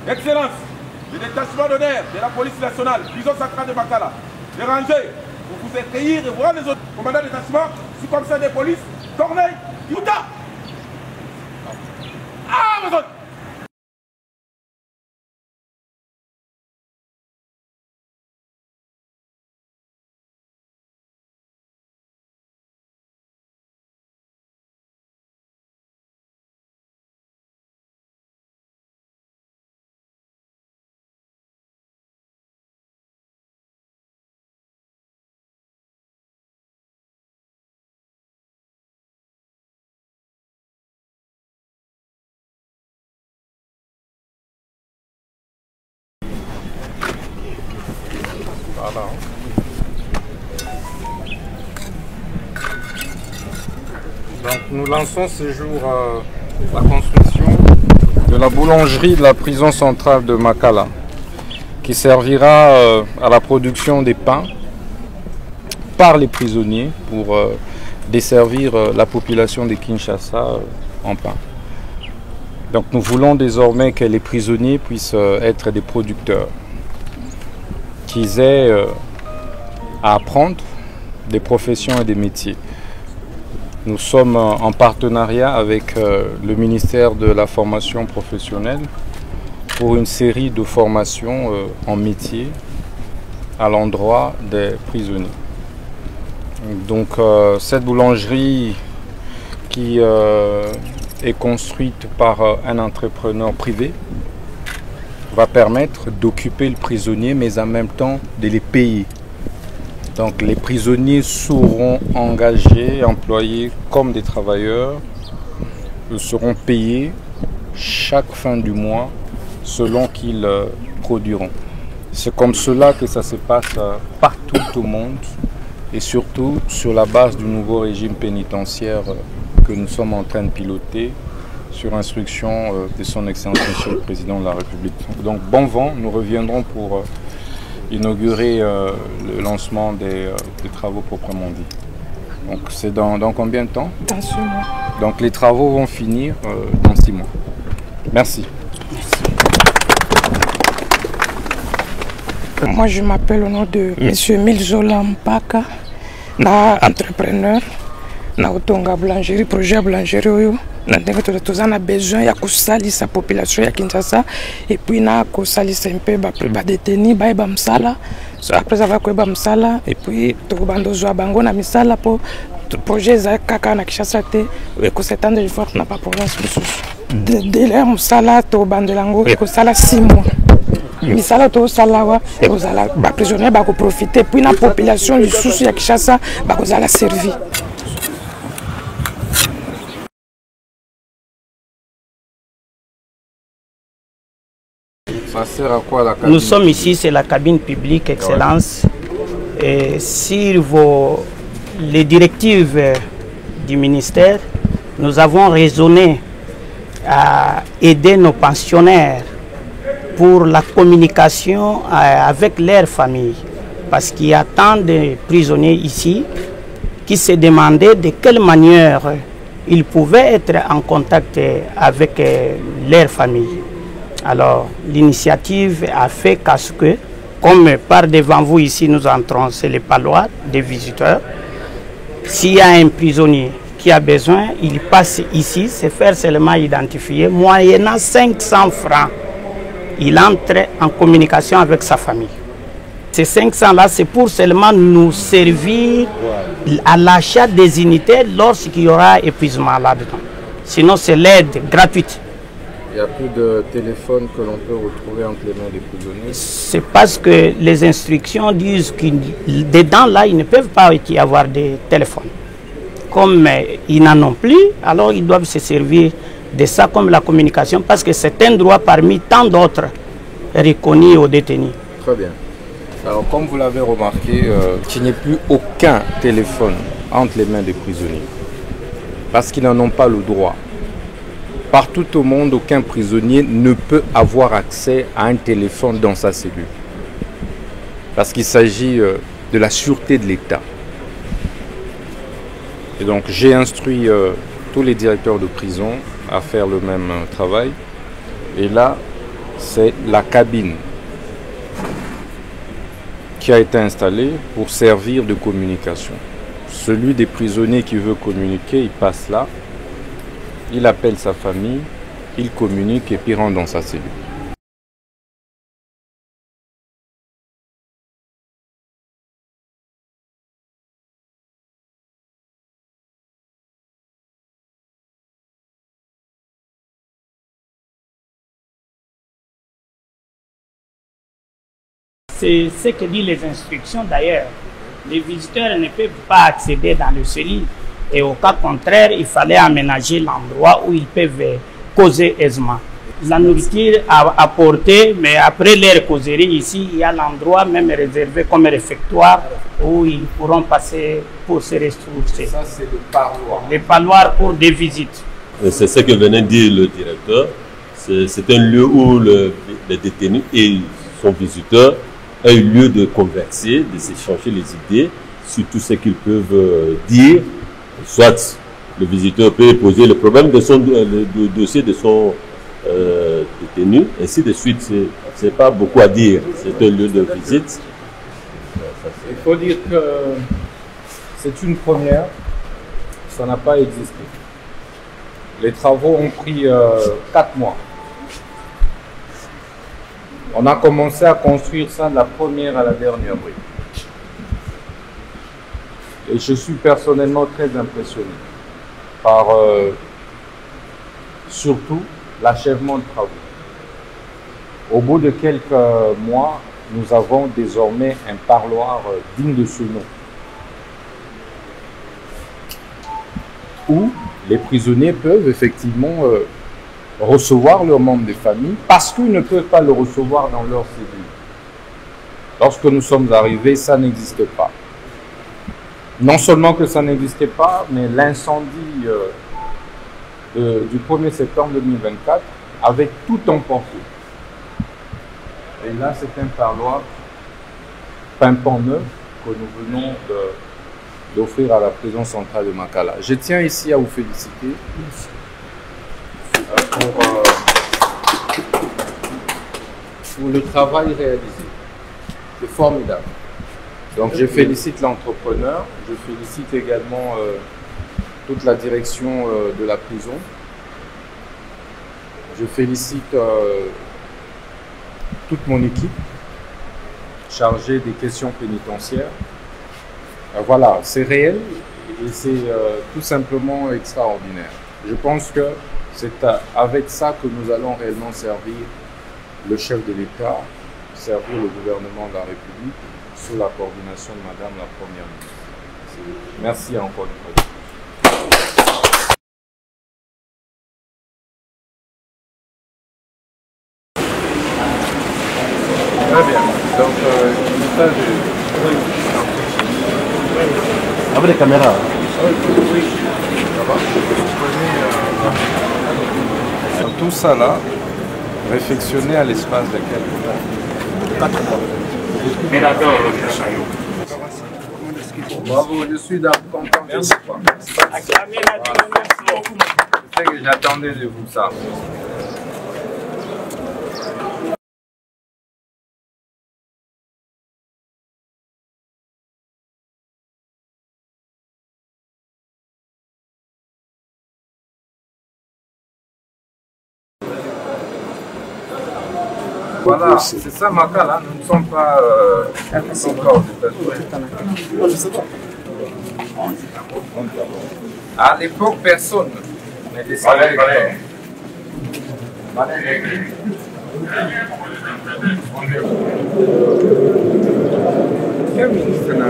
Excellence, le détachement d'honneur de la police nationale, prison centrale de Makala, les rangers, pour vous accueillir et voir les autres commandants de détachement, sous-commissaire de police, Corneille, Yuta. Ah, vous autres! Voilà. Donc nous lançons ce jour la construction de la boulangerie de la prison centrale de Makala, qui servira à la production des pains par les prisonniers pour desservir la population de Kinshasa en pain. Donc nous voulons désormais que les prisonniers puissent être des producteurs, qu'ils aient à apprendre des professions et des métiers. Nous sommes en partenariat avec le ministère de la formation professionnelle pour une série de formations en métier à l'endroit des prisonniers. Donc cette boulangerie qui est construite par un entrepreneur privé va permettre d'occuper le prisonnier, mais en même temps de les payer. Donc les prisonniers seront engagés, employés comme des travailleurs. Ils seront payés chaque fin du mois selon qu'ils produiront. C'est comme cela que ça se passe partout au monde et surtout sur la base du nouveau régime pénitentiaire que nous sommes en train de piloter sur instruction de son Excellence Monsieur le Président de la République. Donc bon vent, nous reviendrons pour inaugurer le lancement des travaux proprement dit. Donc c'est dans combien de temps? Dans 6 mois. Donc les travaux vont finir dans 6 mois. Merci. Moi je m'appelle au nom de M. Milzola Mpaka, entrepreneur, na otonga boulangerie, projet boulangerie oyo. Nous avons besoin de salir la population de Kinshasa et puis nous avons salir un peu de détenus, après avoir fait Bamsala et puis nous avons besoin de pour le projet de Kinshasa et que cette année de force n'a pas pour l'inscription. Dès là, nous avons 6 mois. Misala to salawa et vous allez prisonniers profiter puis la population du souci de Kinshasa vous allez servir. Ça sert à quoi la cabine? Nous sommes ici, c'est la cabine publique Excellence. Et sur les directives du ministère, nous avons raisonné à aider nos pensionnaires pour la communication avec leurs familles. Parce qu'il y a tant de prisonniers ici qui se demandaient de quelle manière ils pouvaient être en contact avec leurs familles. Alors, l'initiative a fait qu'à ce que, comme par devant vous ici, nous entrons, c'est les palois des visiteurs. S'il y a un prisonnier qui a besoin, il passe ici, se faire seulement identifier, moyennant 500 francs. Il entre en communication avec sa famille. Ces 500-là, c'est pour seulement nous servir à l'achat des unités lorsqu'il y aura épuisement là-dedans. Sinon, c'est l'aide gratuite. Il n'y a plus de téléphone que l'on peut retrouver entre les mains des prisonniers. C'est parce que les instructions disent que dedans là, ils ne peuvent pas y avoir de téléphone. Comme ils n'en ont plus, alors ils doivent se servir de ça comme la communication parce que c'est un droit parmi tant d'autres reconnus aux détenus. Très bien. Alors comme vous l'avez remarqué, qu'il n'y ait plus aucun téléphone entre les mains des prisonniers parce qu'ils n'en ont pas le droit. Partout au monde, aucun prisonnier ne peut avoir accès à un téléphone dans sa cellule. Parce qu'il s'agit de la sûreté de l'État. Et donc j'ai instruit tous les directeurs de prison à faire le même travail. Et là, c'est la cabine qui a été installée pour servir de communication. Celui des prisonniers qui veut communiquer, il passe là, il appelle sa famille, il communique et puis rentre dans sa cellule. C'est ce que disent les instructions d'ailleurs. Les visiteurs ne peuvent pas accéder dans le CELI et au cas contraire, il fallait aménager l'endroit où ils peuvent causer aisément. La nourriture à apporter, mais après leur causerie ici, il y a l'endroit même réservé comme réfectoire où ils pourront passer pour se ressourcer. Ça, c'est le parloir. Les parloirs pour des visites. C'est ce que venait de dire le directeur. C'est un lieu où les détenus et son visiteur un lieu de converser, de s'échanger les idées sur tout ce qu'ils peuvent dire. Soit le visiteur peut poser le problème de le dossier de son détenu, ainsi de suite. C'est pas beaucoup à dire. C'est un lieu de visite. Il faut dire que c'est une première. Ça n'a pas existé. Les travaux ont pris 4 mois. On a commencé à construire ça de la première à la dernière brique. Et je suis personnellement très impressionné par surtout l'achèvement de travaux. Au bout de quelques mois, nous avons désormais un parloir digne de ce nom, où les prisonniers peuvent effectivement recevoir leurs membres de famille parce qu'ils ne peuvent pas le recevoir dans leur cellule. Lorsque nous sommes arrivés, ça n'existait pas. Non seulement que ça n'existait pas, mais l'incendie du 1er septembre 2024 avait tout emporté. Et là, c'est un parloir pimpant neuf que nous venons d'offrir à la prison centrale de Makala. Je tiens ici à vous féliciter pour le travail réalisé. C'est formidable. Donc je félicite l'entrepreneur, je félicite également toute la direction de la prison. Je félicite toute mon équipe chargée des questions pénitentiaires. Voilà, c'est réel et c'est tout simplement extraordinaire. Je pense que c'est avec ça que nous allons réellement servir le chef de l'État, servir le gouvernement de la République sous la coordination de Madame la Première ministre. Merci encore une fois. Très bien. Donc, l'image avec les caméras. Tout ça là, réfectionné à l'espace de quelques 4 mois. Bravo, je suis content de vous. Je sais que j'attendais de vous ça. Voilà, c'est ça Makala, nous ne sommes pas encore aux États-Unis. À l'époque, personne ne descendait. Quel ministre n'a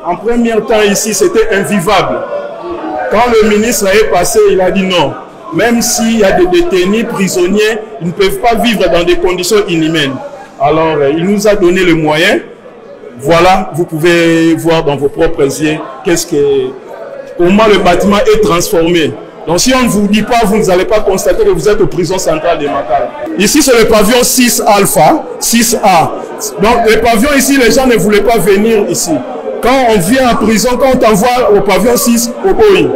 En premier temps ici, c'était invivable. Quand le ministre est passé, il a dit non. Même s'il y a des détenus, prisonniers, ils ne peuvent pas vivre dans des conditions inhumaines. Alors, il nous a donné le moyen. Voilà, vous pouvez voir dans vos propres yeux comment le bâtiment est transformé. Donc, si on ne vous dit pas, vous n'allez pas constater que vous êtes aux prisons centrales de Makala. Ici, c'est le pavillon 6 Alpha, 6A. Donc, le pavillon ici, les gens ne voulaient pas venir ici. Quand on vient en prison, quand on t'envoie au pavillon 6, au Boeing.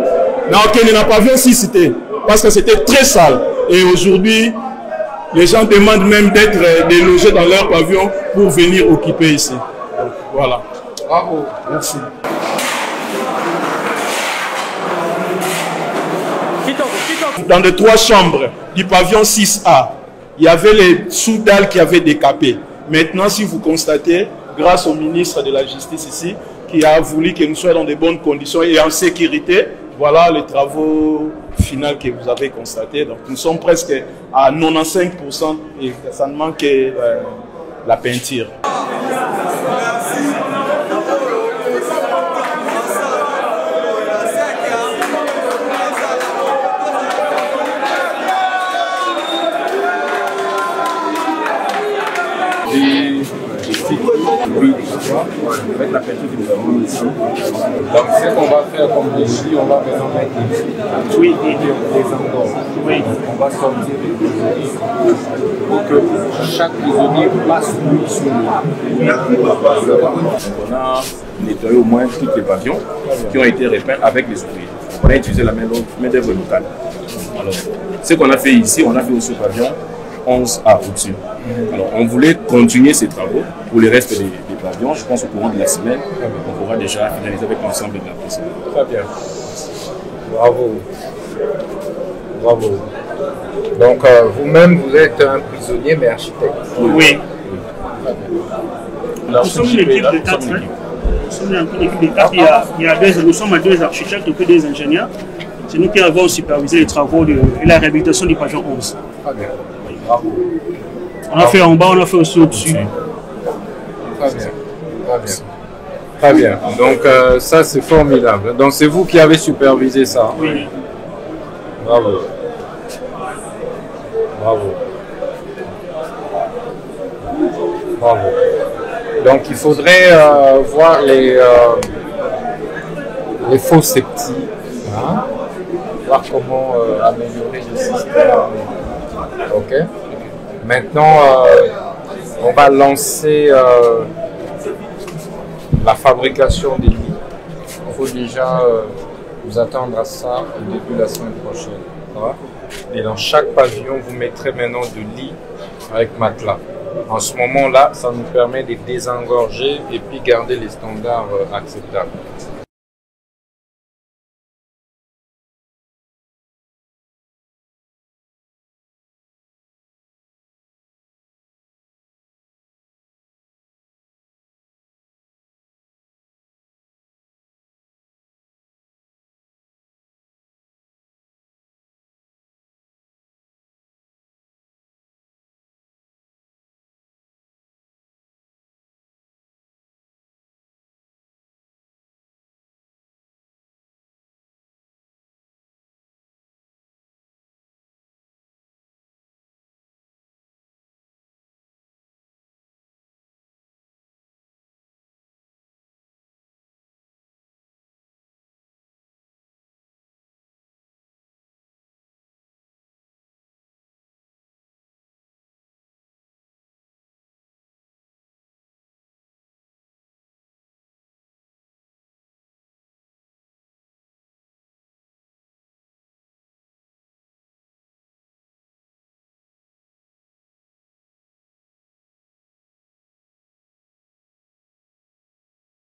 Donc, il y a un pavillon 6, c'était parce que c'était très sale. Et aujourd'hui, les gens demandent même d'être délogés dans leur pavillon pour venir occuper ici. Donc, voilà. Bravo. Merci. Dans les 3 chambres du pavillon 6A, il y avait les sous-dalles qui avaient décapé. Maintenant, si vous constatez, grâce au ministre de la Justice ici, qui a voulu que nous soyons dans de bonnes conditions et en sécurité, voilà les travaux finaux que vous avez constatés. Donc, nous sommes presque à 95% et ça ne manque que la peinture. Avec la peinture que nous avons ici. Donc, ce qu'on va faire comme défi, on va maintenant mettre des angles. Oui. On va sortir les prisonniers pour que chaque prisonnier passe lui sur lui. On a nettoyé au moins tous les pavillons qui ont été repeints avec les ouvriers. On a utilisé la main-d'œuvre locale. Alors, ce qu'on a fait ici, on a fait aussi au pavillon 11A au-dessus. Alors, on voulait continuer ces travaux pour le reste des pavillons. Je pense au courant de la semaine, on pourra déjà finaliser avec l'ensemble de la prison. Très bien. Bravo. Bravo. Donc, vous-même, vous êtes un prisonnier, mais architecte. Oui. Nous sommes une équipe de 4. Nous sommes une équipe de 4. Nous sommes 2 architectes et 2 ingénieurs. C'est nous qui avons supervisé les travaux et la réhabilitation du pavillon 11. Très bien. Bravo. On a fait en bas, on a fait aussi au-dessus. Très bien. Très bien. Très bien. Donc ça c'est formidable. Donc c'est vous qui avez supervisé ça. Oui. Bravo. Bravo. Bravo. Donc il faudrait voir les faux sceptiques. Hein? Voir comment améliorer le système. Ok. Maintenant, on va lancer la fabrication des lits. Il faut déjà vous attendre à ça au début de la semaine prochaine. Et dans chaque pavillon, vous mettrez maintenant de lits avec matelas. En ce moment-là, ça nous permet de désengorger et puis garder les standards acceptables.